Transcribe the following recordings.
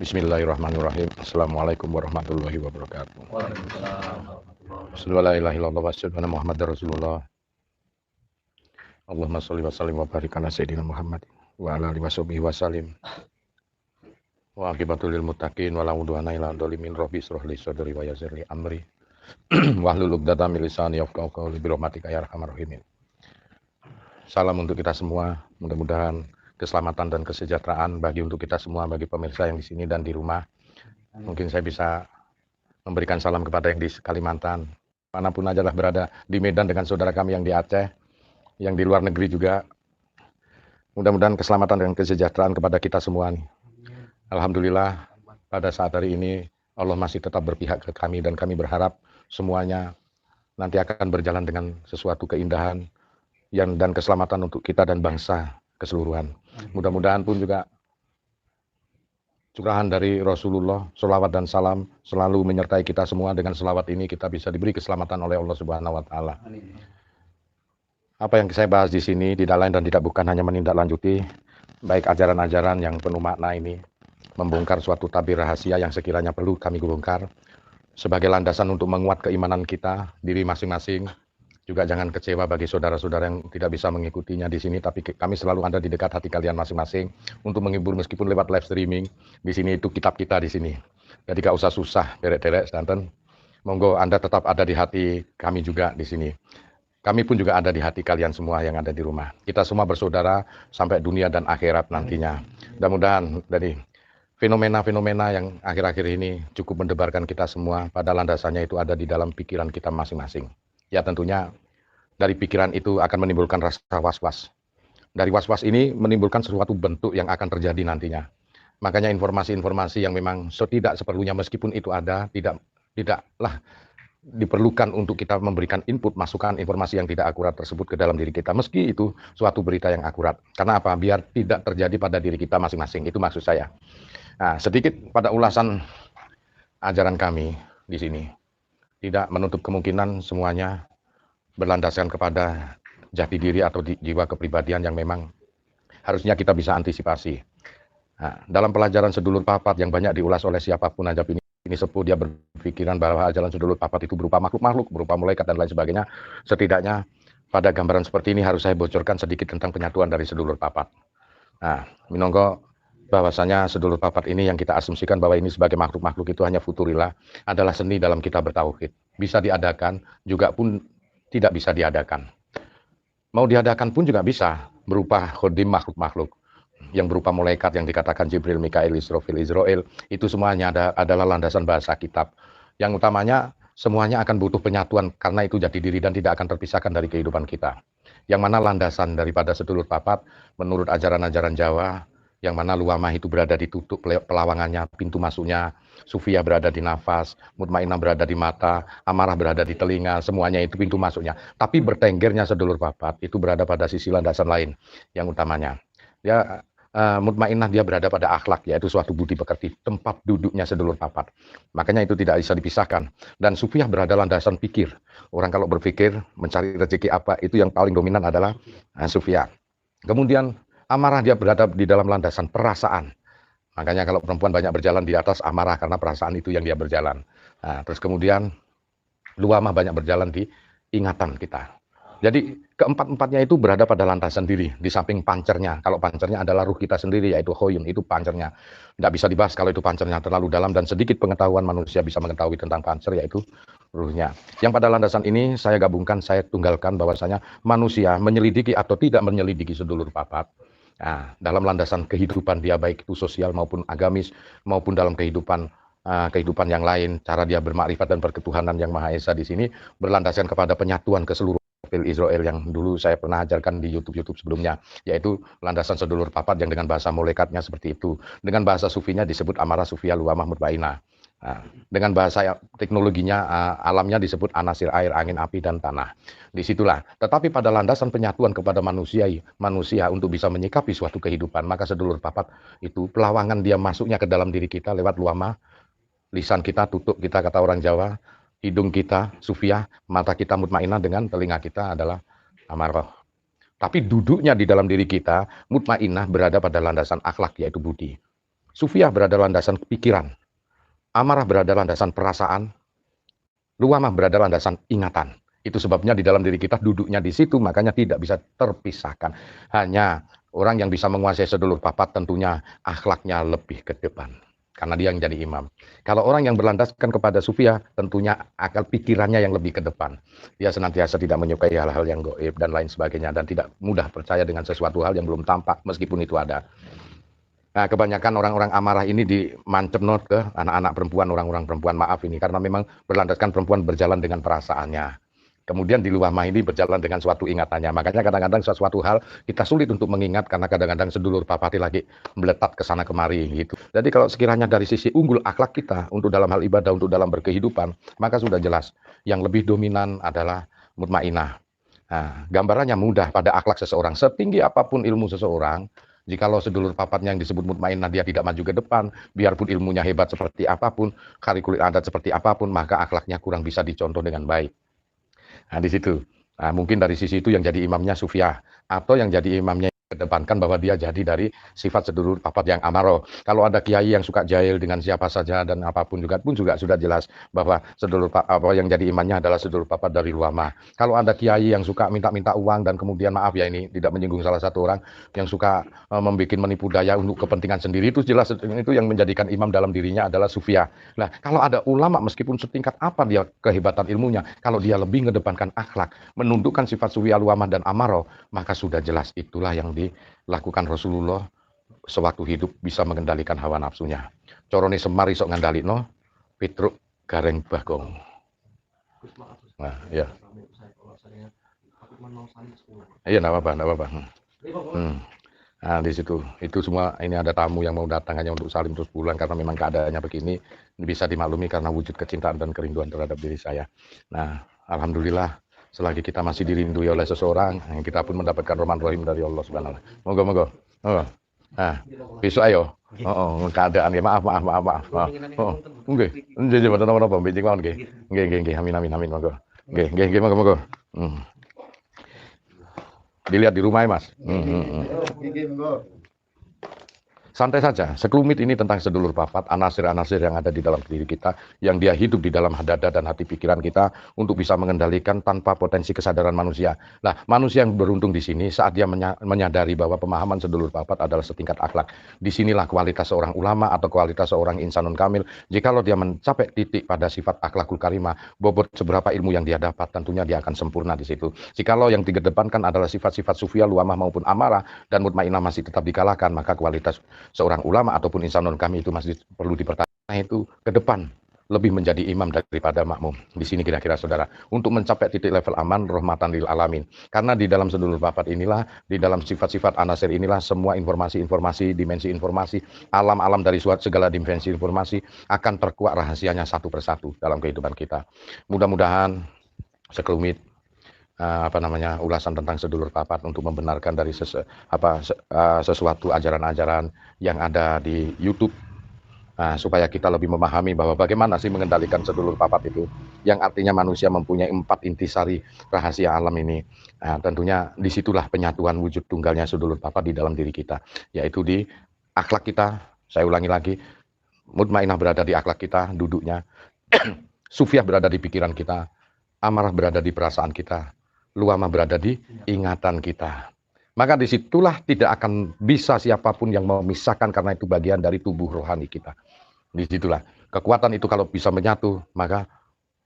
Bismillahirrahmanirrahim. Assalamualaikum warahmatullahi wabarakatuh. Waalaikumsalam. Asyhadu an la ilaha illallah wa asyhadu anna Muhammadar Rasulullah. Allahumma shalli wa sallim wa barik ala sayyidina Muhammad wa ala alihi washabihi wasallim. Wa aqibatul lil muttaqin wa la udwana illa 'alal zalimin. Rabbi shrah li sadri wa yassir li amri. Wahlul 'uqdatam min lisani yafqahu qawli bi rahmatika ya arhamar rahimin. Salam untuk kita semua. Mudah-mudahan keselamatan dan kesejahteraan bagi untuk kita semua, bagi pemirsa yang di sini dan di rumah. Mungkin saya bisa memberikan salam kepada yang di Kalimantan, manapun aja lah berada, di Medan dengan saudara kami yang di Aceh, yang di luar negeri juga. Mudah-mudahan keselamatan dan kesejahteraan kepada kita semua nih. Alhamdulillah pada saat hari ini Allah masih tetap berpihak ke kami dan kami berharap semuanya nanti akan berjalan dengan sesuatu keindahan dan keselamatan untuk kita dan bangsa keseluruhan. Mudah-mudahan pun juga curahan dari Rasulullah, sholawat dan salam selalu menyertai kita semua. Dengan sholawat ini kita bisa diberi keselamatan oleh Allah Subhanahu wa Ta'ala. Apa yang saya bahas di sini tidak lain dan tidak bukan hanya menindaklanjuti baik ajaran-ajaran yang penuh makna ini, membongkar suatu tabir rahasia yang sekiranya perlu kami bongkar sebagai landasan untuk menguat keimanan kita, diri masing-masing. Juga jangan kecewa bagi saudara-saudara yang tidak bisa mengikutinya di sini, tapi kami selalu ada di dekat hati kalian masing-masing untuk menghibur meskipun lewat live streaming. Di sini itu kitab kita di sini. Jadi gak usah susah, derek-derek, sedanten. Monggo Anda tetap ada di hati kami juga di sini. Kami pun juga ada di hati kalian semua yang ada di rumah. Kita semua bersaudara sampai dunia dan akhirat nantinya. Mudah-mudahan dari fenomena-fenomena yang akhir-akhir ini cukup mendebarkan kita semua, pada landasannya itu ada di dalam pikiran kita masing-masing. Ya tentunya dari pikiran itu akan menimbulkan rasa was-was. Dari was-was ini menimbulkan sesuatu bentuk yang akan terjadi nantinya. Makanya informasi-informasi yang memang tidak seperlunya meskipun itu ada, tidaklah diperlukan untuk kita memberikan input, masukan informasi yang tidak akurat tersebut ke dalam diri kita. Meski itu suatu berita yang akurat. Karena apa? Biar tidak terjadi pada diri kita masing-masing. Itu maksud saya. Nah, sedikit pada ulasan ajaran kami di sini. Tidak menutup kemungkinan semuanya berlandaskan kepada jati diri atau jiwa kepribadian yang memang harusnya kita bisa antisipasi. Nah, dalam pelajaran sedulur papat yang banyak diulas oleh siapapun aja ini sepuh, dia berpikiran bahwa ajaran sedulur papat itu berupa makhluk-makhluk, berupa malaikat dan lain sebagainya. Setidaknya pada gambaran seperti ini harus saya bocorkan sedikit tentang penyatuan dari sedulur papat. Nah, minonggo bahwasanya sedulur papat ini yang kita asumsikan bahwa ini sebagai makhluk-makhluk itu hanya futurilah, adalah seni dalam kita bertauhid. Bisa diadakan, juga pun tidak bisa diadakan. Mau diadakan pun juga bisa berupa khodim makhluk-makhluk yang berupa malaikat yang dikatakan Jibril, Mikail, Israfil, Israel. Itu semuanya adalah landasan bahasa kitab. Yang utamanya semuanya akan butuh penyatuan karena itu jati diri dan tidak akan terpisahkan dari kehidupan kita. Yang mana landasan daripada sedulur papat menurut ajaran-ajaran Jawa, yang mana luamah itu berada di tutup pelawangannya, pintu masuknya, sufiyah berada di nafas, mutmainah berada di mata, amarah berada di telinga, semuanya itu pintu masuknya. Tapi bertenggernya sedulur papat itu berada pada sisi landasan lain yang utamanya. Ya, mutmainah dia berada pada akhlak, yaitu suatu budi pekerti, tempat duduknya sedulur papat. Makanya itu tidak bisa dipisahkan. Dan sufiyah berada landasan pikir. Orang kalau berpikir mencari rezeki apa, itu yang paling dominan adalah sufiyah. Kemudian amarah dia berada di dalam landasan perasaan. Makanya kalau perempuan banyak berjalan di atas amarah karena perasaan itu yang dia berjalan. Nah, terus kemudian luamah banyak berjalan di ingatan kita. Jadi keempat-empatnya itu berada pada landasan diri, di samping pancernya. Kalau pancernya adalah ruh kita sendiri, yaitu khoyun, itu pancernya. Tidak bisa dibahas kalau itu pancernya terlalu dalam dan sedikit pengetahuan manusia bisa mengetahui tentang pancer, yaitu ruhnya. Yang pada landasan ini saya gabungkan, saya tunggalkan bahwasanya manusia menyelidiki atau tidak menyelidiki sedulur papat. Nah, dalam landasan kehidupan dia baik itu sosial maupun agamis maupun dalam kehidupan yang lain, cara dia bermakrifat dan berketuhanan yang Maha Esa di sini berlandaskan kepada penyatuan keseluruhan Israel yang dulu saya pernah ajarkan di YouTube sebelumnya, yaitu landasan sedulur papat yang dengan bahasa malaikatnya seperti itu. Dengan bahasa sufinya disebut amarah, sufiyah, luamah, mutmainah. Nah, dengan bahasa teknologinya alamnya disebut anasir air, angin, api, dan tanah. Disitulah. Tetapi pada landasan penyatuan kepada manusia untuk bisa menyikapi suatu kehidupan, maka sedulur papat itu pelawangan dia masuknya ke dalam diri kita lewat luamah, lisan kita tutup kita kata orang Jawa, hidung kita sufiyah, mata kita mutmainah, dengan telinga kita adalah amarah. Tapi duduknya di dalam diri kita, mutmainah berada pada landasan akhlak, yaitu budi. Sufiah berada landasan pikiran, amarah berada landasan perasaan, luamah berada landasan ingatan. Itu sebabnya di dalam diri kita duduknya di situ, makanya tidak bisa terpisahkan. Hanya orang yang bisa menguasai sedulur papat tentunya akhlaknya lebih ke depan. Karena dia yang jadi imam. Kalau orang yang berlandaskan kepada sufiah, tentunya akal pikirannya yang lebih ke depan. Dia senantiasa tidak menyukai hal-hal yang gaib dan lain sebagainya. Dan tidak mudah percaya dengan sesuatu hal yang belum tampak, meskipun itu ada. Nah, kebanyakan orang-orang amarah ini dimancep not ke anak-anak perempuan, orang-orang perempuan, maaf ini, karena memang berlandaskan perempuan berjalan dengan perasaannya. Kemudian di luar ini berjalan dengan suatu ingatannya. Makanya kadang-kadang sesuatu hal kita sulit untuk mengingat karena kadang-kadang sedulur papati lagi meletat ke sana kemari gitu. Jadi kalau sekiranya dari sisi unggul akhlak kita untuk dalam hal ibadah, untuk dalam berkehidupan, maka sudah jelas yang lebih dominan adalah mutmainah. Nah, gambarannya mudah pada akhlak seseorang. Setinggi apapun ilmu seseorang, jikalau sedulur papatnya yang disebut mutmainah dia tidak maju ke depan, biarpun ilmunya hebat seperti apapun, karikulir adat seperti apapun, maka akhlaknya kurang bisa dicontoh dengan baik. Nah, di situ. Nah, mungkin dari sisi itu yang jadi imamnya sufiah, atau yang jadi imamnya kedepankan bahwa dia jadi dari sifat sedulur papat yang amaro. Kalau ada kiai yang suka jahil dengan siapa saja dan apapun juga pun juga sudah jelas bahwa sedulur apa yang jadi imamnya adalah sedulur papat dari luama. Kalau ada kiai yang suka minta-minta uang dan kemudian maaf ya ini tidak menyinggung salah satu orang yang suka membuat menipu daya untuk kepentingan sendiri, itu jelas itu yang menjadikan imam dalam dirinya adalah sufiah. Nah, kalau ada ulama meskipun setingkat apa dia kehebatan ilmunya, kalau dia lebih mengedepankan akhlak, menundukkan sifat sufiah luamah dan amaro, maka sudah jelas itulah yang dilakukan Rasulullah sewaktu hidup, bisa mengendalikan hawa nafsunya. Corone Semar iso ngandalino, Petruk gareng Bagong. Nah, ya. Iya, enggak apa-apa, enggak apa-apa. Nah, di situ. Itu semua ini ada tamu yang mau datang hanya untuk salim terus pulang karena memang keadaannya begini, bisa dimaklumi karena wujud kecintaan dan kerinduan terhadap diri saya. Nah, alhamdulillah selagi kita masih dirindui oleh seseorang, kita pun mendapatkan rahman rahim dari Allah Subhanahu wa taala. Moga-moga. Oh. Nah, besok ayo. Oh, keadaan ya maaf. Oh, nggih. Nggih, mboten napa-napa, benjing mawon nggih. Nggih. Amin moga. Nggih, moga-moga. Dilihat di rumah ya, Mas. Santai saja, sekelumit ini tentang sedulur papat, anasir-anasir yang ada di dalam diri kita, yang dia hidup di dalam dada dan hati pikiran kita untuk bisa mengendalikan tanpa potensi kesadaran manusia. Nah, manusia yang beruntung di sini saat dia menyadari bahwa pemahaman sedulur papat adalah setingkat akhlak. Disinilah kualitas seorang ulama atau kualitas seorang insanun kamil. Jikalau dia mencapai titik pada sifat akhlakul karimah, bobot seberapa ilmu yang dia dapat, tentunya dia akan sempurna di situ. Jikalau yang dikedepankan adalah sifat-sifat sufiah, luamah maupun amarah dan mutmainah masih tetap dikalahkan, maka kualitas seorang ulama ataupun insanun kami itu masih perlu dipertanyakan, itu ke depan lebih menjadi imam daripada makmum. Di sini kira-kira saudara, untuk mencapai titik level aman rahmatan lil alamin. Karena di dalam sedulur papat inilah, di dalam sifat-sifat anasir inilah semua informasi-informasi, dimensi informasi, alam-alam dari segala dimensi informasi akan terkuak rahasianya satu persatu dalam kehidupan kita. Mudah-mudahan sekelumit ulasan tentang sedulur papat untuk membenarkan dari sesuatu ajaran-ajaran yang ada di YouTube, supaya kita lebih memahami bahwa bagaimana sih mengendalikan sedulur papat itu, yang artinya manusia mempunyai 4 intisari rahasia alam ini. Tentunya disitulah penyatuan wujud tunggalnya sedulur papat di dalam diri kita, yaitu di akhlak kita. Saya ulangi lagi, mutmainah berada di akhlak kita, duduknya. Sufiah berada di pikiran kita, amarah berada di perasaan kita, luamah berada di ingatan kita. Maka disitulah tidak akan bisa siapapun yang memisahkan, karena itu bagian dari tubuh rohani kita. Disitulah kekuatan itu kalau bisa menyatu, maka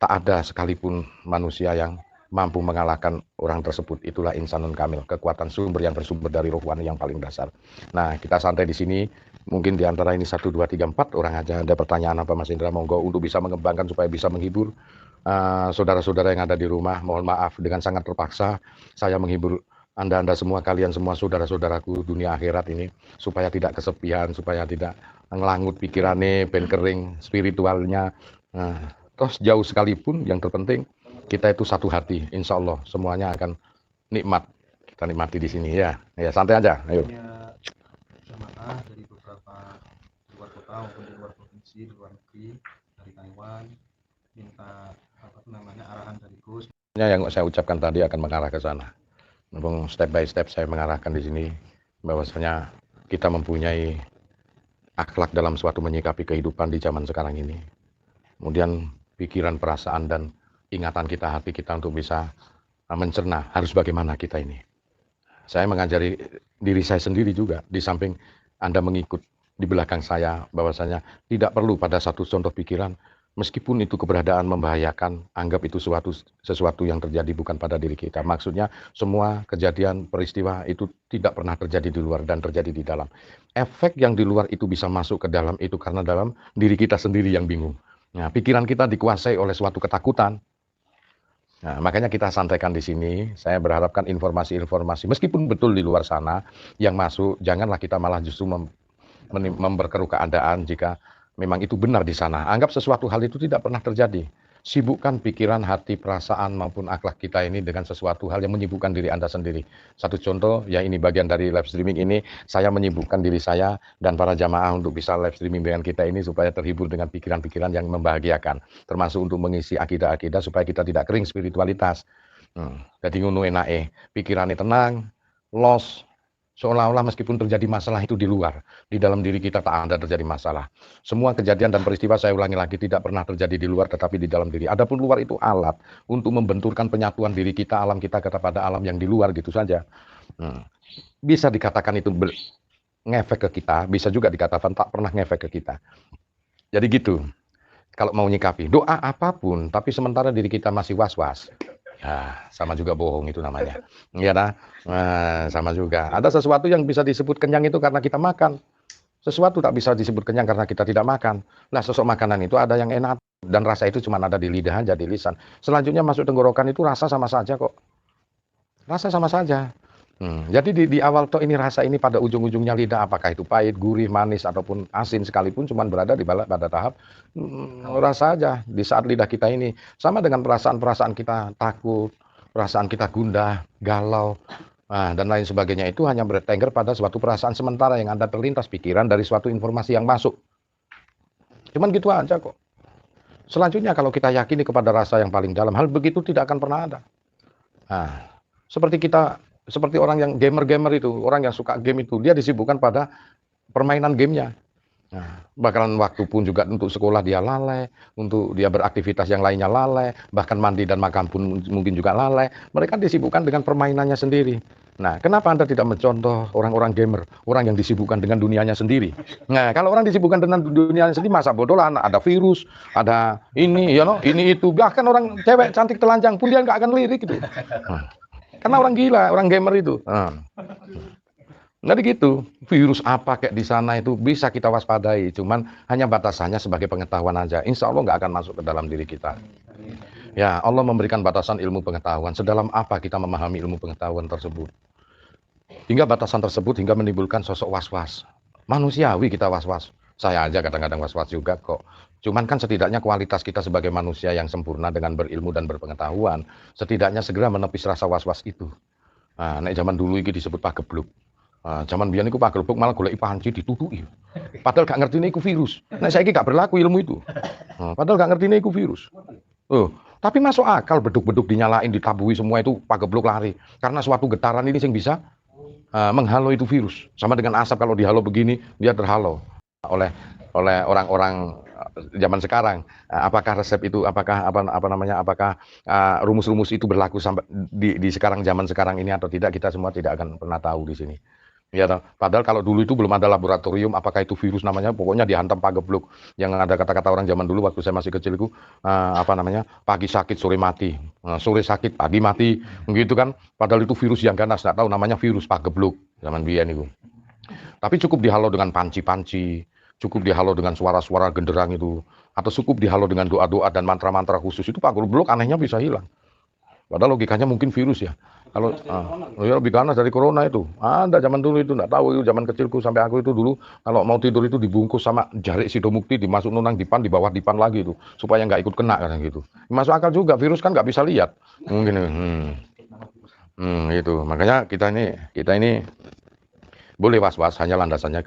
tak ada sekalipun manusia yang mampu mengalahkan orang tersebut. Itulah insanun kamil, kekuatan sumber yang bersumber dari rohani yang paling dasar. Nah, kita santai di sini. Mungkin di antara ini 1, 2, 3, 4 orang aja ada pertanyaan apa Mas Indra, monggo, untuk bisa mengembangkan supaya bisa menghibur saudara-saudara yang ada di rumah. Mohon maaf dengan sangat terpaksa saya menghibur Anda semua, kalian semua saudara-saudaraku dunia akhirat ini, supaya tidak kesepian, supaya tidak ngelangut pikirannya, ben kering spiritualnya. Terus jauh sekalipun, yang terpenting kita itu satu hati, insya Allah semuanya akan nikmat. Kita nikmati di sini ya. Ya, santai aja. Ayo. Jamaah dari beberapa luar kota maupun di luar provinsi, di luar negeri, dari Taiwan, minta arahan dari Gus. Yang saya ucapkan tadi akan mengarah ke sana. Step by step saya mengarahkan di sini bahwasanya kita mempunyai akhlak dalam suatu menyikapi kehidupan di zaman sekarang ini. Kemudian pikiran, perasaan, dan ingatan kita, hati kita untuk bisa mencerna harus bagaimana kita ini. Saya mengajari diri saya sendiri juga, di samping Anda mengikut di belakang saya, bahwasanya tidak perlu pada satu contoh pikiran, meskipun itu keberadaan membahayakan, anggap itu sesuatu yang terjadi bukan pada diri kita. Maksudnya semua kejadian, peristiwa itu tidak pernah terjadi di luar dan terjadi di dalam. Efek yang di luar itu bisa masuk ke dalam itu karena dalam diri kita sendiri yang bingung. Nah, pikiran kita dikuasai oleh suatu ketakutan. Nah, makanya kita sampaikan di sini. Saya berharapkan informasi-informasi, meskipun betul di luar sana yang masuk, janganlah kita malah justru memperkeruh keadaan jika memang itu benar di sana. Anggap sesuatu hal itu tidak pernah terjadi. Sibukkan pikiran, hati, perasaan maupun akhlak kita ini dengan sesuatu hal yang menyibukkan diri Anda sendiri. Satu contoh, ya ini bagian dari live streaming ini, saya menyibukkan diri saya dan para jamaah untuk bisa live streaming dengan kita ini supaya terhibur dengan pikiran-pikiran yang membahagiakan. Termasuk untuk mengisi akidah-akidah supaya kita tidak kering spiritualitas. Jadi ngono enake, pikirannya tenang, los, seolah-olah meskipun terjadi masalah itu di luar, di dalam diri kita tak ada terjadi masalah. Semua kejadian dan peristiwa, saya ulangi lagi, tidak pernah terjadi di luar tetapi di dalam diri. Adapun luar itu alat untuk membenturkan penyatuan diri kita, alam kita kepada alam yang di luar, gitu saja. Bisa dikatakan itu ngefek ke kita, bisa juga dikatakan tak pernah ngefek ke kita. Jadi gitu, kalau mau nyikapi, doa apapun, tapi sementara diri kita masih was-was, ya, sama juga bohong itu namanya. Iya dah. Nah, sama juga. Ada sesuatu yang bisa disebut kenyang itu karena kita makan. Sesuatu tak bisa disebut kenyang karena kita tidak makan. Nah, sosok makanan itu ada yang enak dan rasa itu cuma ada di lidah aja, di lisan. Selanjutnya masuk tenggorokan itu rasa sama saja kok. Rasa sama saja. Jadi di awal toh ini rasa ini pada ujung-ujungnya lidah, apakah itu pahit, gurih, manis ataupun asin sekalipun cuma berada pada tahap rasa aja di saat lidah kita ini. Sama dengan perasaan-perasaan kita takut, perasaan kita gundah, galau, dan lain sebagainya itu hanya bertengger pada suatu perasaan sementara yang Anda terlintas pikiran dari suatu informasi yang masuk. Cuman gitu aja kok. Selanjutnya kalau kita yakini kepada rasa yang paling dalam, hal begitu tidak akan pernah ada. Nah, seperti orang yang gamer itu, orang yang suka game itu, dia disibukkan pada permainan gamenya. Nah, bakalan waktu pun juga untuk sekolah dia lalai, untuk dia beraktivitas yang lainnya lalai, bahkan mandi dan makan pun mungkin juga lalai. Mereka disibukkan dengan permainannya sendiri. Nah, kenapa Anda tidak mencontoh orang-orang gamer, orang yang disibukkan dengan dunianya sendiri? Nah, kalau orang disibukkan dengan dunianya sendiri, masa bodoh lah, ada virus, ada ini, ini itu. Bahkan orang cewek cantik telanjang pun dia nggak akan lirik gitu. Karena orang gila, orang gamer itu. Jadi gitu, virus apa kayak di sana itu bisa kita waspadai, cuman hanya batasannya sebagai pengetahuan aja. Insya Allah nggak akan masuk ke dalam diri kita. Ya, Allah memberikan batasan ilmu pengetahuan. Sedalam apa kita memahami ilmu pengetahuan tersebut? Hingga batasan tersebut hingga menimbulkan sosok was-was. Manusiawi kita was-was. Saya aja kadang-kadang was-was juga kok. Cuman kan setidaknya kualitas kita sebagai manusia yang sempurna dengan berilmu dan berpengetahuan, setidaknya segera menepis rasa was-was itu. Nah, nek zaman dulu ini disebut pagebluk. Zaman biyen iku pagebluk malah goleki panci ditutuki. Padahal gak ngertine iku virus. Nek saiki gak berlaku ilmu itu. Padahal gak ngertine iku virus. Tapi masuk akal beduk-beduk dinyalain, ditabui semua itu pagebluk lari. Karena suatu getaran ini yang bisa menghalau itu virus. Sama dengan asap kalau dihalau begini, dia terhalau oleh orang-orang zaman sekarang. Apakah resep itu, apakah rumus-rumus itu berlaku sampai di sekarang, zaman sekarang ini atau tidak, kita semua tidak akan pernah tahu di sini. Ya, padahal kalau dulu itu belum ada laboratorium, apakah itu virus namanya, pokoknya dihantam pagebluk. Yang ada kata-kata orang zaman dulu waktu saya masih kecil itu, pagi sakit, sore mati, sore sakit, pagi mati, begitu kan. Padahal itu virus yang ganas, nggak tahu namanya virus pagebluk zaman biyen itu. Tapi cukup dihalau dengan panci-panci, cukup dihalau dengan suara-suara genderang itu, atau cukup dihalau dengan doa-doa dan mantra-mantra khusus, itu pagebluk anehnya bisa hilang. Padahal logikanya mungkin virus ya. Kalau ya lebih ganas dari corona itu. Ada zaman dulu itu, enggak tahu itu zaman kecilku sampai aku itu dulu kalau mau tidur itu dibungkus sama jarik sidomukti, dimasuk nunang dipan, di bawah dipan lagi itu supaya nggak ikut kena kan gitu. Masuk akal juga, virus kan nggak bisa lihat. Mungkin itu. Makanya kita ini boleh was-was, hanya landasannya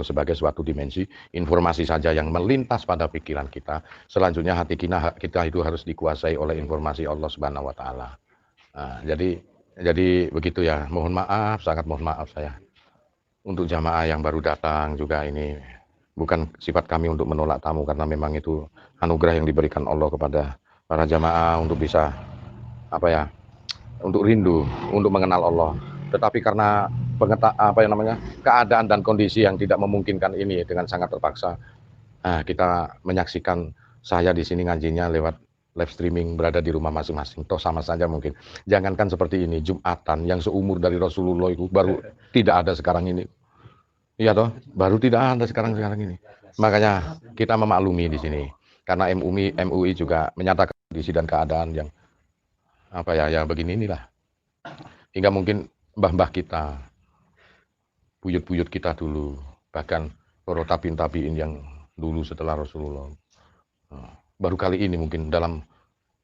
sebagai suatu dimensi informasi saja yang melintas pada pikiran kita. Selanjutnya hati kita itu harus dikuasai oleh informasi Allah Subhanahu wa taala. Nah, jadi begitu ya. Mohon maaf, sangat mohon maaf saya. Untuk jamaah yang baru datang juga ini Bukan sifat kami untuk menolak tamu, karena memang itu anugerah yang diberikan Allah kepada para jamaah untuk bisa untuk rindu, untuk mengenal Allah. Tetapi karena keadaan dan kondisi yang tidak memungkinkan ini dengan sangat terpaksa, kita menyaksikan saya di sini ngajinya lewat live streaming berada di rumah masing-masing. Toh sama saja mungkin. Jangankan seperti ini, Jumatan yang seumur dari Rasulullah itu baru tidak ada sekarang ini. Iya toh, baru tidak ada sekarang ini. Makanya kita memaklumi di sini. Karena MUI juga menyatakan kondisi dan keadaan yang ya begini inilah. Hingga mungkin mbah-mbah kita, buyut-buyut kita dulu, bahkan para tabiin yang dulu setelah Rasulullah. Baru kali ini mungkin dalam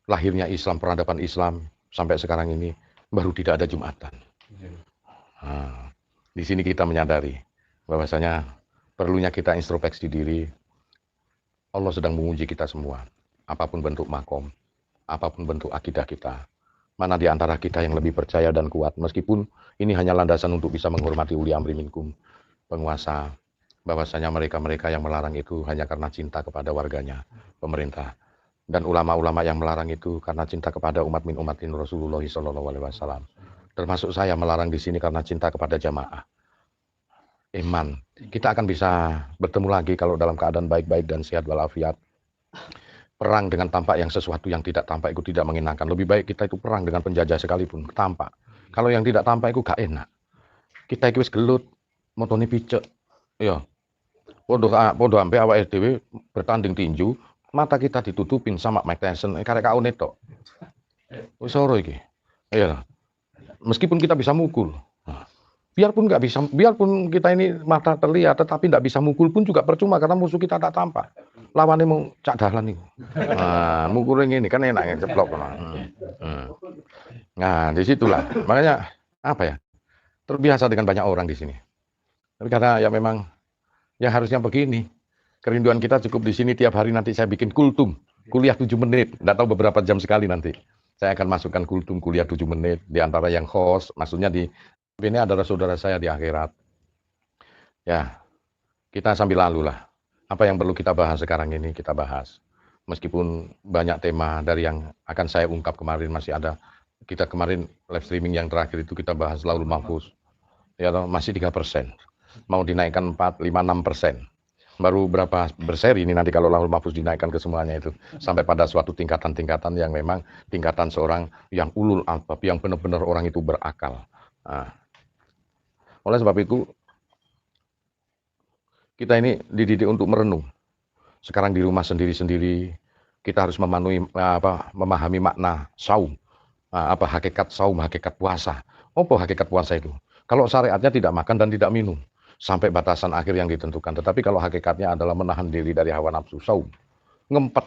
lahirnya Islam, peradaban Islam sampai sekarang ini baru tidak ada Jumatan. Di sini kita menyadari bahwasanya perlunya kita introspeksi diri. Allah sedang menguji kita semua, apapun bentuk makom, apapun bentuk akidah kita. Mana di antara kita yang lebih percaya dan kuat, meskipun ini hanya landasan untuk bisa menghormati uli amri minkum, penguasa, bahwasanya mereka-mereka yang melarang itu hanya karena cinta kepada warganya, pemerintah. Dan ulama-ulama yang melarang itu karena cinta kepada umat min umatin Rasulullah SAW. Termasuk saya melarang di sini karena cinta kepada jamaah. Iman. Kita akan bisa bertemu lagi kalau dalam keadaan baik-baik dan sehat walafiat. Perang dengan tampak yang sesuatu yang tidak tampak itu tidak mengenakan. Lebih baik kita itu perang dengan penjajah sekalipun tampak. Kalau yang tidak tampak itu gak enak. Kita itu wis gelut, motone picek. Ya. Podo ampe awake dhewe bertanding tinju, mata kita ditutupin sama Mike Tyson, karek kaune tok. Wis ora iki. Iya. Meskipun kita bisa mukul. Biarpun kita ini mata terlihat tetapi tidak bisa mukul pun juga percuma karena musuh kita tak tampak. Lawannya mau cak dalan itu. Mukulnya ini kan enak ceplok. Nah, disitulah. Makanya terbiasa dengan banyak orang di sini. Tapi karena ya memang ya harusnya begini. Kerinduan kita cukup di sini tiap hari. Nanti saya bikin kultum, kuliah 7 menit. Tidak tahu beberapa jam sekali nanti. Saya akan masukkan kultum kuliah 7 menit. Di antara yang host, maksudnya ini adalah saudara saya di akhirat. Ya, kita sambil lalu lah. Apa yang perlu kita bahas sekarang ini, kita bahas. Meskipun banyak tema dari yang akan saya ungkap kemarin masih ada. Kita kemarin live streaming yang terakhir itu kita bahas Lauhul Mahfuz. Ya, masih 3%. Mau dinaikkan 4, 5, 6%. Baru berapa berseri ini nanti kalau Lauhul Mahfuz dinaikkan ke semuanya itu. Sampai pada suatu tingkatan-tingkatan yang memang tingkatan seorang yang ulul albab, yang benar-benar orang itu berakal. Oleh sebab itu, kita ini dididik untuk merenung. Sekarang di rumah sendiri-sendiri, kita harus memahami makna saum. Hakikat saum, hakikat puasa. Apa hakikat puasa itu? Kalau syariatnya tidak makan dan tidak minum. Sampai batasan akhir yang ditentukan. Tetapi kalau hakikatnya adalah menahan diri dari hawa nafsu, saum. Ngempet.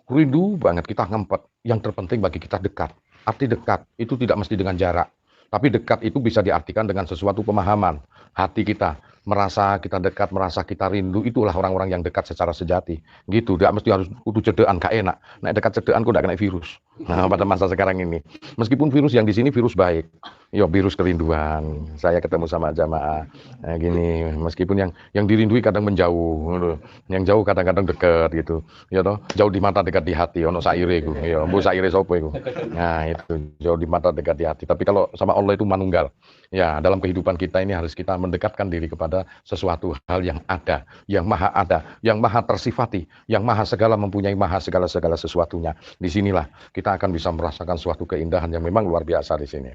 Rindu banget kita ngempet. Yang terpenting bagi kita dekat. Arti dekat itu tidak mesti dengan jarak. Tapi dekat itu bisa diartikan dengan sesuatu pemahaman. Hati kita merasa kita dekat, merasa kita rindu, itulah orang-orang yang dekat secara sejati. Gitu, tidak mesti harus kudu cedekan, gak enak. Nah, dekat cedekan kok gak kena virus. Nah, pada masa sekarang ini. Meskipun virus yang di sini virus baik. Ya, virus kerinduan. Saya ketemu sama jamaah. Nah, gini, meskipun yang dirindui kadang menjauh. Yang jauh kadang-kadang dekat gitu. Ya toh, jauh di mata dekat di hati. Ono saire iku. Ya, mbo saire sapa iku. Nah, itu jauh di mata dekat di hati. Tapi kalau sama Allah itu manunggal. Ya, dalam kehidupan kita ini harus kita mendekatkan diri kepada sesuatu hal yang ada, yang maha tersifati, yang maha segala mempunyai maha segala sesuatunya. Disinilah kita akan bisa merasakan suatu keindahan yang memang luar biasa di sini.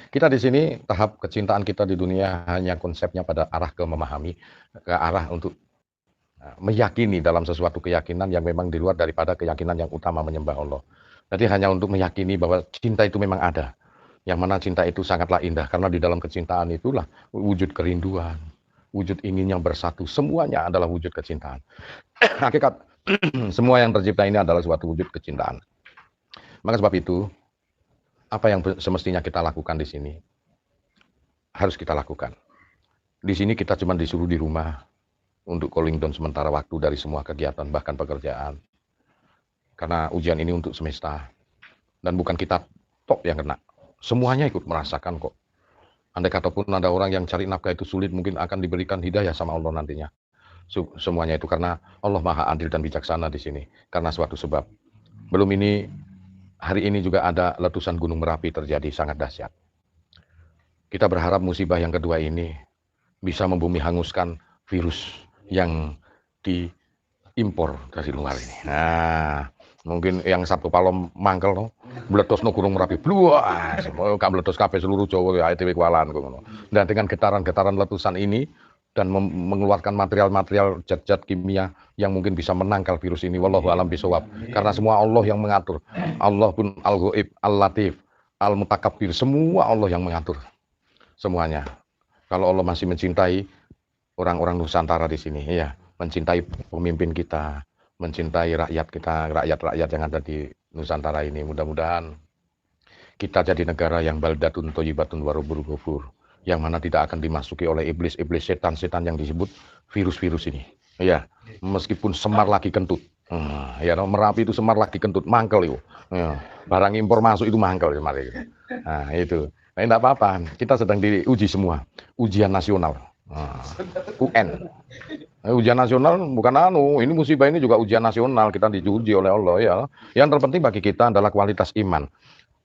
Kita di sini tahap kecintaan kita di dunia hanya konsepnya pada arah ke memahami, ke arah untuk meyakini dalam sesuatu keyakinan yang memang di luar daripada keyakinan yang utama menyembah Allah. Jadi hanya untuk meyakini bahwa cinta itu memang ada. Yang mana cinta itu sangatlah indah karena di dalam kecintaan itulah wujud kerinduan, wujud ingin yang bersatu, semuanya adalah wujud kecintaan. Hakikat semua yang tercipta ini adalah suatu wujud kecintaan. Maka sebab itu, apa yang semestinya kita lakukan di sini harus kita lakukan. Di sini kita cuma disuruh di rumah untuk cooling down sementara waktu dari semua kegiatan bahkan pekerjaan. Karena ujian ini untuk semesta dan bukan kita top yang kena. Semuanya ikut merasakan kok. Andai kata pun ada orang yang cari nafkah itu sulit, mungkin akan diberikan hidayah sama Allah nantinya. semuanya itu karena Allah Maha Adil dan bijaksana di sini. Karena suatu sebab. Belum ini, hari ini juga ada letusan Gunung Merapi terjadi sangat dahsyat. Kita berharap musibah yang kedua ini bisa membumi hanguskan virus yang diimpor dari luar ini. Nah, mungkin yang Sabtu Palom mangkel no, meletus no Gunung Merapi, bluah, semua gak meletus kabeh seluruh Jawa ya ITW Kualan ngono. Dan dengan getaran-getaran letusan ini dan mengeluarkan material-material zat-zat kimia yang mungkin bisa menangkal virus ini, wallahu alam bisawab. Karena semua Allah yang mengatur. Allah pun Al-Ghaib, Al-Latif, Al-Mutakabbir, semua Allah yang mengatur. Semuanya. Kalau Allah masih mencintai orang-orang Nusantara di sini, ya, mencintai pemimpin kita, mencintai rakyat kita, rakyat-rakyat yang ada di Nusantara ini. Mudah-mudahan kita jadi negara yang baldatun thayyibatun warabul ghafur, yang mana tidak akan dimasuki oleh iblis-iblis, setan-setan yang disebut virus-virus ini. Ya, meskipun Semar lagi kentut. Ya, Merapi itu Semar lagi kentut, mangkel itu. Ya, barang impor masuk itu mangkel Semar itu. Nah, itu. Nah, enggak apa-apa. Kita sedang diuji semua. Ujian nasional. UN. Ujian nasional bukan ini musibah ini juga ujian nasional, kita diuji oleh Allah ya. Yang terpenting bagi kita adalah kualitas iman.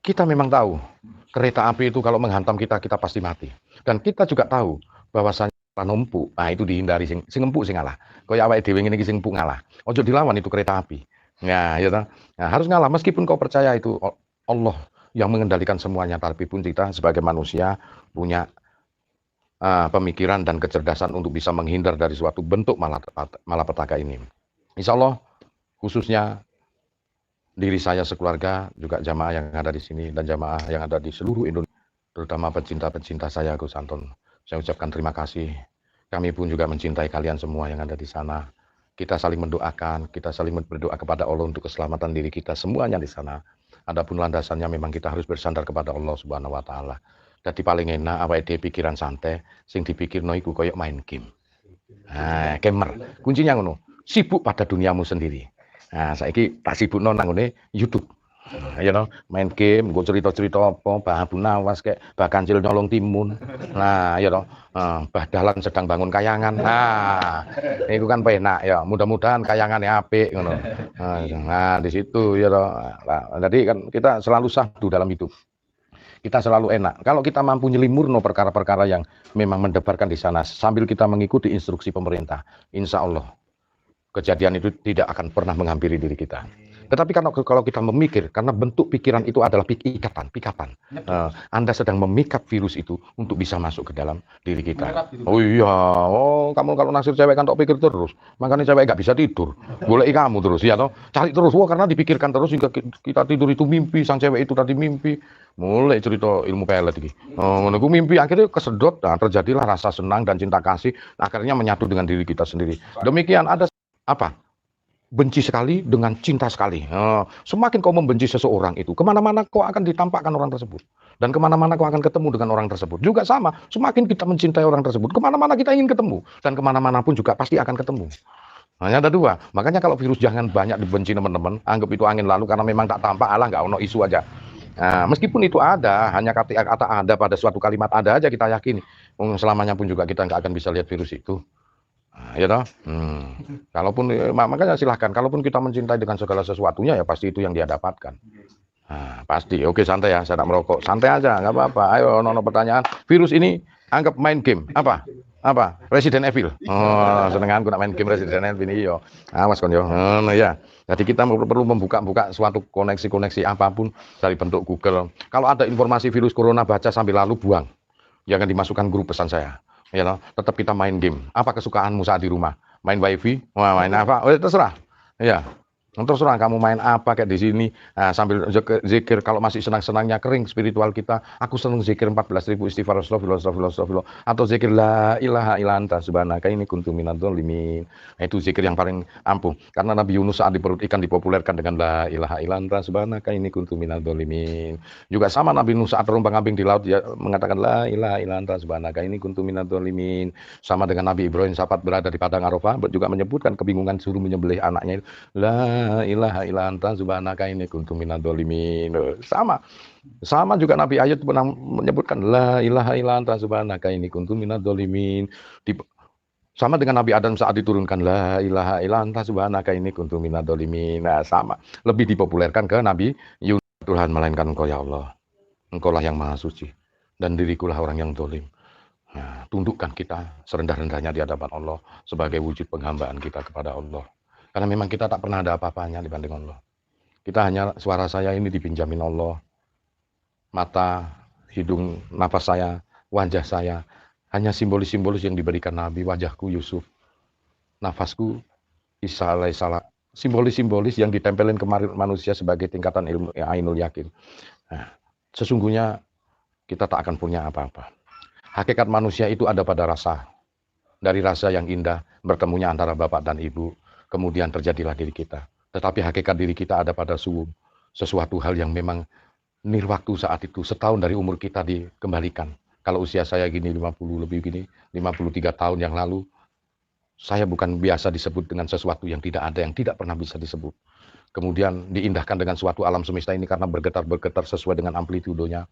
Kita memang tahu kereta api itu kalau menghantam kita pasti mati. Dan kita juga tahu bahwasanya numpuk, nah itu dihindari sing empuk sing ngalah. Kaya awake dhewe ngene iki sing empuk ngalah. Ojo dilawan itu kereta api. Nah, ya toh. Nah, harus ngalah meskipun kau percaya itu Allah yang mengendalikan semuanya, tapi pun kita sebagai manusia punya pemikiran dan kecerdasan untuk bisa menghindar dari suatu bentuk malapetaka ini. Insya Allah, khususnya diri saya sekeluarga, juga jamaah yang ada di sini dan jamaah yang ada di seluruh Indonesia, terutama pecinta-pecinta saya, Gus Anton. Saya ucapkan terima kasih. Kami pun juga mencintai kalian semua yang ada di sana. Kita saling mendoakan, kita saling berdoa kepada Allah untuk keselamatan diri kita semuanya di sana. Adapun landasannya memang kita harus bersandar kepada Allah Subhanahu wa taala. Jadi paling enak awake dhewe pikiran santai, sing dipikirno iku koyo main game. Nah, gamer. Kuncinya ngono, sibuk pada duniamu sendiri. Nah, saiki tak sibukno nang ngene YouTube. Ya no, main game, gue cerita-cerita apa, Bah Abu Nawas kayak Bah Kancil nyolong timun. Nah, ya no, Bah Dahlan sedang bangun kayangan. Nah, itu kan penak ya. Mudah-mudahan kayangannya apik ngono. Nah, di situ ya no. Nah, jadi kan kita selalu sahdu dalam hidup. Kita selalu enak. Kalau kita mampu nyelimurno perkara-perkara yang memang mendebarkan di sana sambil kita mengikuti instruksi pemerintah, insya Allah kejadian itu tidak akan pernah menghampiri diri kita. Tetapi kalau kita memikir, karena bentuk pikiran itu adalah pikapan. Anda sedang memikat virus itu untuk bisa masuk ke dalam diri kita. Oh iya, kamu kalau naksir cewek kan tak pikir terus. Makanya cewek nggak bisa tidur. Boleh kamu terus, ya toh? Cari terus, karena dipikirkan terus hingga kita tidur itu mimpi, sang cewek itu tadi mimpi. Mulai cerita ilmu pelet iki. Menunggu mimpi akhirnya kesedot, nah, terjadilah rasa senang dan cinta kasih, akhirnya menyatu dengan diri kita sendiri. Demikian ada apa? Benci sekali dengan cinta sekali. Semakin kau membenci seseorang itu, kemana-mana kau akan ditampakkan orang tersebut. Dan kemana-mana kau akan ketemu dengan orang tersebut. Juga sama, semakin kita mencintai orang tersebut, kemana-mana kita ingin ketemu. Dan kemana-mana pun juga pasti akan ketemu. Hanya ada dua. Makanya kalau virus jangan banyak dibenci teman-teman. Anggap itu angin lalu karena memang tak tampak, Allah nggak ono isu aja. Nah, meskipun itu ada, hanya kata ada pada suatu kalimat ada aja kita yakini. Selamanya pun juga kita nggak akan bisa lihat virus itu. Ya toh, kalaupun makanya silahkan, kalaupun kita mencintai dengan segala sesuatunya ya pasti itu yang dia dapatkan. Nah, pasti. Oke, santai ya, saya tak merokok, santai aja, nggak apa-apa. Ayo, nono pertanyaan. Virus ini anggap main game apa? Resident Evil. Senenganku nak main game Resident Evil ini yo. Awas kon yo. Ya. Jadi kita perlu membuka suatu koneksi apapun dari bentuk Google. Kalau ada informasi virus corona, baca sambil lalu buang. Jangan dimasukkan grup pesan saya. Ya, tetap kita main game. Apa kesukaanmu saat di rumah? Main wifi? Main apa? Terserah. Ya, terserah kamu main apa kayak di sini. Nah, sambil zikir, kalau masih senang-senangnya kering spiritual kita. Aku senang zikir 14.000 istighfar astagfirullah. Atau zikir la ilaha illa anta subhanaka inni kuntu minadz dzalimin. Nah, itu zikir yang paling ampuh. Karena Nabi Yunus saat di perut ikan dipopulerkan dengan la ilaha illa anta subhanaka inni kuntu minadz dzalimin. Juga sama Nabi Nuh saat terombang-ambing di laut dia mengatakan la ilaha illa anta subhanaka inni kuntu minadz dzalimin. Sama dengan Nabi Ibrahim saat berada di padang Arafah juga menyebutkan kebingungan suruh menyembelih anaknya. La ilaha illa anta subhanaka inni kuntu minadz dzalimin. Sama juga Nabi Ayub pernah menyebutkan la ilaha illa anta subhanaka inni kuntu minadz dzalimin. Sama dengan Nabi Adam saat diturunkan la ilaha illa anta subhanaka inni kuntu minadz-dzalimin. Nah, sama. Lebih dipopulerkan ke Nabi Yunus, Tuhan melainkan Engkau ya Allah. Engkaulah yang maha suci dan dirikulah orang yang zalim. Nah, tundukkan kita serendah-rendahnya di hadapan Allah sebagai wujud penghambaan kita kepada Allah. Karena memang kita tak pernah ada apa-apanya dibanding Allah. Kita hanya suara saya ini dipinjamin Allah. Mata, hidung, nafas saya, wajah saya hanya simbolis-simbolis yang diberikan Nabi. Wajahku Yusuf, nafasku Isa alaihissalam. Simbolis-simbolis yang ditempelin ke manusia sebagai tingkatan ilmu ainul yakin. Nah, sesungguhnya kita tak akan punya apa-apa. Hakikat manusia itu ada pada rasa. Dari rasa yang indah, bertemunya antara bapak dan ibu, kemudian terjadilah diri kita. Tetapi hakikat diri kita ada pada suum. Sesuatu hal yang memang nirwaktu saat itu, setahun dari umur kita dikembalikan. Kalau usia saya gini 50 lebih gini, 53 tahun yang lalu, saya bukan biasa disebut dengan sesuatu yang tidak ada, yang tidak pernah bisa disebut. Kemudian diindahkan dengan suatu alam semesta ini karena bergetar-bergetar sesuai dengan amplitudonya.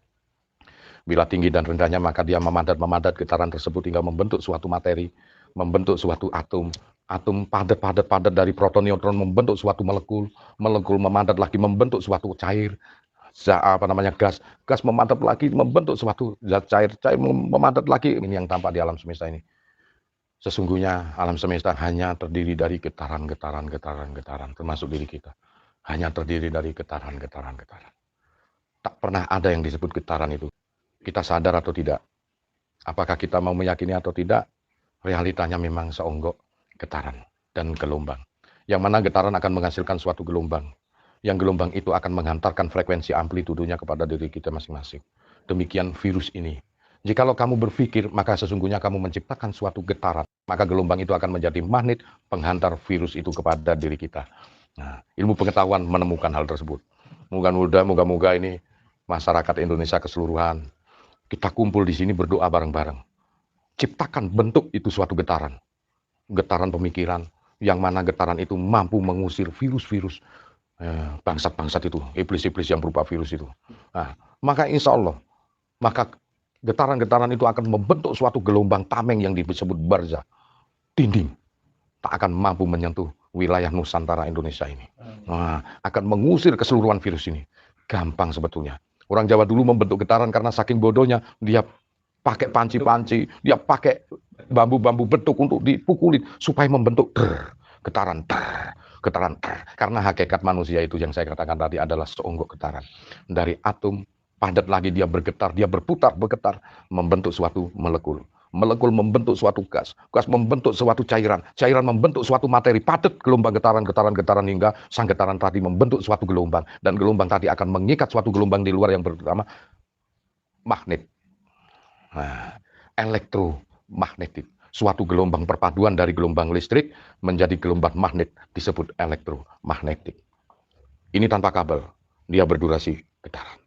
Bila tinggi dan rendahnya, maka dia memadat getaran tersebut hingga membentuk suatu materi, membentuk suatu atom. Atom padat dari proton neutron membentuk suatu molekul, molekul memadat lagi membentuk suatu cair, gas, gas memadat lagi membentuk suatu zat cair, cair memadat lagi. Ini yang tampak di alam semesta ini. Sesungguhnya alam semesta hanya terdiri dari getaran, termasuk diri kita. Hanya terdiri dari getaran. Tak pernah ada yang disebut getaran itu. Kita sadar atau tidak? Apakah kita mau meyakini atau tidak? Realitanya memang seonggok getaran dan gelombang. Yang mana getaran akan menghasilkan suatu gelombang. Yang gelombang itu akan menghantarkan frekuensi amplitudonya kepada diri kita masing-masing. Demikian virus ini. Jikalau kamu berpikir, maka sesungguhnya kamu menciptakan suatu getaran. Maka gelombang itu akan menjadi magnet penghantar virus itu kepada diri kita. Nah, ilmu pengetahuan menemukan hal tersebut. Moga-moga ini masyarakat Indonesia keseluruhan, kita kumpul di sini berdoa bareng-bareng. Ciptakan bentuk itu suatu getaran. Getaran pemikiran, yang mana getaran itu mampu mengusir virus-virus, bangsat-bangsat itu, iblis-iblis yang berupa virus itu. Nah, maka insya Allah, maka getaran-getaran itu akan membentuk suatu gelombang tameng yang disebut barzah. Dinding. Tak akan mampu menyentuh wilayah Nusantara Indonesia ini. Nah, akan mengusir keseluruhan virus ini. Gampang sebetulnya. Orang Jawa dulu membentuk getaran karena saking bodohnya, dia pakai panci-panci, dia pakai bambu-bambu bentuk untuk dipukulin supaya membentuk getaran. Karena hakikat manusia itu yang saya katakan tadi adalah seonggok getaran. Dari atom, padat lagi dia bergetar, dia bergetar, membentuk suatu molekul. Molekul membentuk suatu gas, gas membentuk suatu cairan, cairan membentuk suatu materi padat, gelombang getaran hingga sang getaran tadi membentuk suatu gelombang, dan gelombang tadi akan mengikat suatu gelombang di luar yang bernama magnet. Nah, elektromagnetik, suatu gelombang perpaduan dari gelombang listrik menjadi gelombang magnet disebut elektromagnetik. Ini tanpa kabel, dia berdurasi getaran.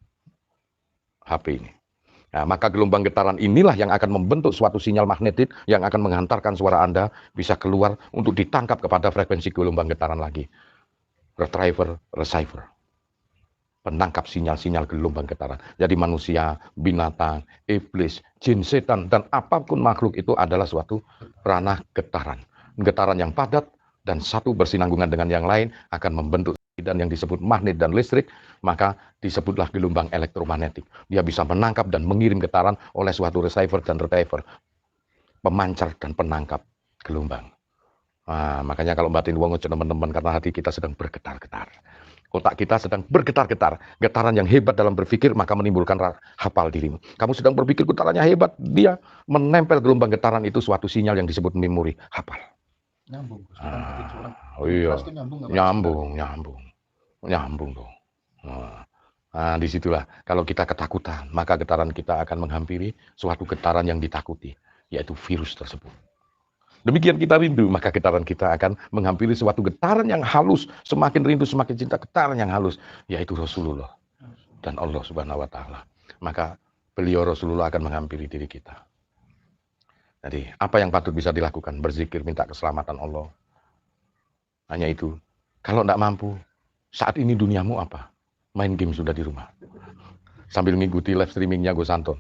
HP ini. Nah, maka gelombang getaran inilah yang akan membentuk suatu sinyal magnetik yang akan menghantarkan suara Anda bisa keluar untuk ditangkap kepada frekuensi gelombang getaran lagi. Retriever, receiver. Penangkap sinyal-sinyal gelombang getaran. Jadi manusia, binatang, iblis, jin, setan, dan apapun makhluk itu adalah suatu ranah getaran. Getaran yang padat dan satu bersinanggungan dengan yang lain akan membentuk dan yang disebut magnet dan listrik, maka disebutlah gelombang elektromagnetik. Dia bisa menangkap dan mengirim getaran oleh suatu receiver dan retriever, pemancar dan penangkap gelombang. Nah, makanya kalau batin wong teman-teman, karena hati kita sedang bergetar-getar. Otak kita sedang bergetar-getar. Getaran yang hebat dalam berpikir maka menimbulkan hafal dirimu. Kamu sedang berpikir getarannya hebat, dia menempel gelombang getaran itu suatu sinyal yang disebut memori hafal. Nyambung. Oh iya, nyambung dong. Nah, disitulah kalau kita ketakutan, maka getaran kita akan menghampiri suatu getaran yang ditakuti, yaitu virus tersebut. Demikian kita rindu, maka getaran kita akan menghampiri suatu getaran yang halus. Semakin rindu, semakin cinta, getaran yang halus, yaitu Rasulullah dan Allah Subhanahu wa Ta'ala. Maka beliau Rasulullah akan menghampiri diri kita. Jadi, apa yang patut bisa dilakukan? Berzikir, minta keselamatan Allah. Hanya itu. Kalau tidak mampu, saat ini duniamu apa? Main game sudah di rumah. Sambil mengikuti live streamingnya Gus Anton.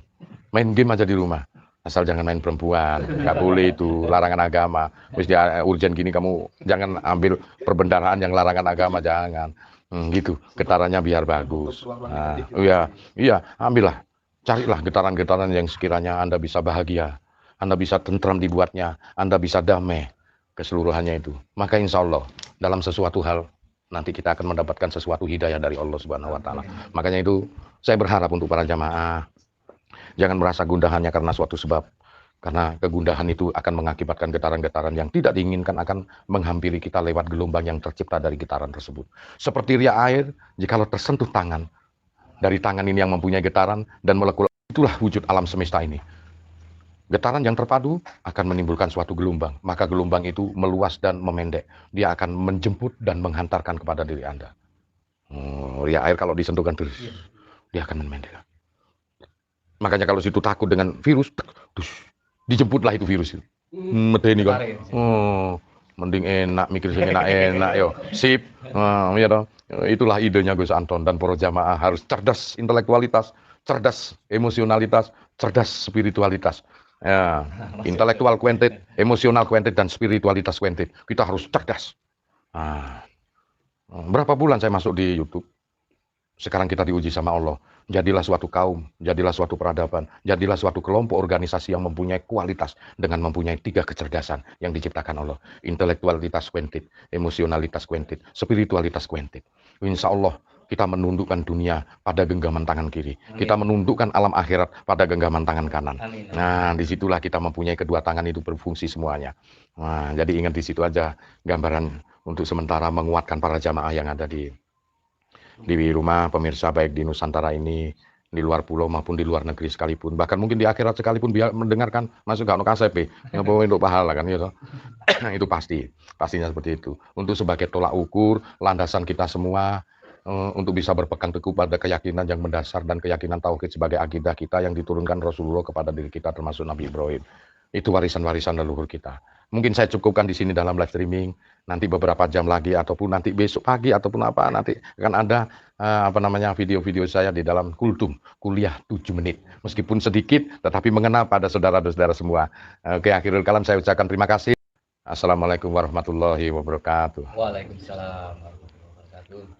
Main game aja di rumah. Asal jangan main perempuan, nggak boleh itu, larangan agama. Terus dia urgent gini kamu jangan ambil perbendaharaan yang larangan agama, jangan. Gitu, getarannya biar bagus. Nah, iya, ambillah, carilah getaran-getaran yang sekiranya Anda bisa bahagia, Anda bisa tentram dibuatnya, Anda bisa damai keseluruhannya itu. Maka insya Allah dalam sesuatu hal nanti kita akan mendapatkan sesuatu hidayah dari Allah Subhanahu Wa Taala. Makanya itu saya berharap untuk para jamaah jangan merasa gundah hanya karena suatu sebab. Karena kegundahan itu akan mengakibatkan getaran-getaran yang tidak diinginkan akan menghampiri kita lewat gelombang yang tercipta dari getaran tersebut. Seperti riak air, jikalau tersentuh tangan, dari tangan ini yang mempunyai getaran dan molekul, itulah wujud alam semesta ini. Getaran yang terpadu akan menimbulkan suatu gelombang. Maka gelombang itu meluas dan memendek. Dia akan menjemput dan menghantarkan kepada diri Anda. Riak air kalau disentuhkan terus, dia akan memendek. Makanya kalau situ takut dengan virus, dijemputlah itu virus itu. Medeni kan. Mending enak, mikir sing enak-enak yo. Sip. Ya toh. Itulah idenya Gus Anton dan para jamaah harus cerdas intelektualitas, cerdas emosionalitas, cerdas spiritualitas. Ya, intelektual kuentit, emosional kuentit dan spiritualitas kuentit. Kita harus cerdas. Berapa bulan saya masuk di YouTube? Sekarang kita diuji sama Allah. Jadilah suatu kaum, jadilah suatu peradaban, jadilah suatu kelompok organisasi yang mempunyai kualitas dengan mempunyai 3 kecerdasan yang diciptakan Allah. Intelektualitas kuentit, emosionalitas kuentit, spiritualitas kuentit. Insya Allah kita menundukkan dunia pada genggaman tangan kiri. Amin. Kita menundukkan alam akhirat pada genggaman tangan kanan. Amin. Nah, disitulah kita mempunyai kedua tangan itu berfungsi semuanya. Nah, jadi ingat di situ aja gambaran untuk sementara menguatkan para jamaah yang ada di rumah pemirsa baik di Nusantara ini, di luar pulau maupun di luar negeri sekalipun, bahkan mungkin di akhirat sekalipun biar mendengarkan masuk gak KCP ngapain untuk pahala kan gitu. Itu pastinya seperti itu. Untuk sebagai tolak ukur landasan kita semua untuk bisa berpegang teguh pada keyakinan yang mendasar dan keyakinan tauhid sebagai akidah kita yang diturunkan Rasulullah kepada diri kita termasuk Nabi Ibrahim. Itu warisan-warisan leluhur kita. Mungkin saya cukupkan di sini dalam live streaming. Nanti beberapa jam lagi ataupun nanti besok pagi ataupun apa nanti akan ada video-video saya di dalam Kultum kuliah 7 menit. Meskipun sedikit tetapi mengena pada saudara-saudara semua. Oke, akhirul kalam saya ucapkan terima kasih. Assalamualaikum warahmatullahi wabarakatuh. Waalaikumsalam warahmatullahi wabarakatuh.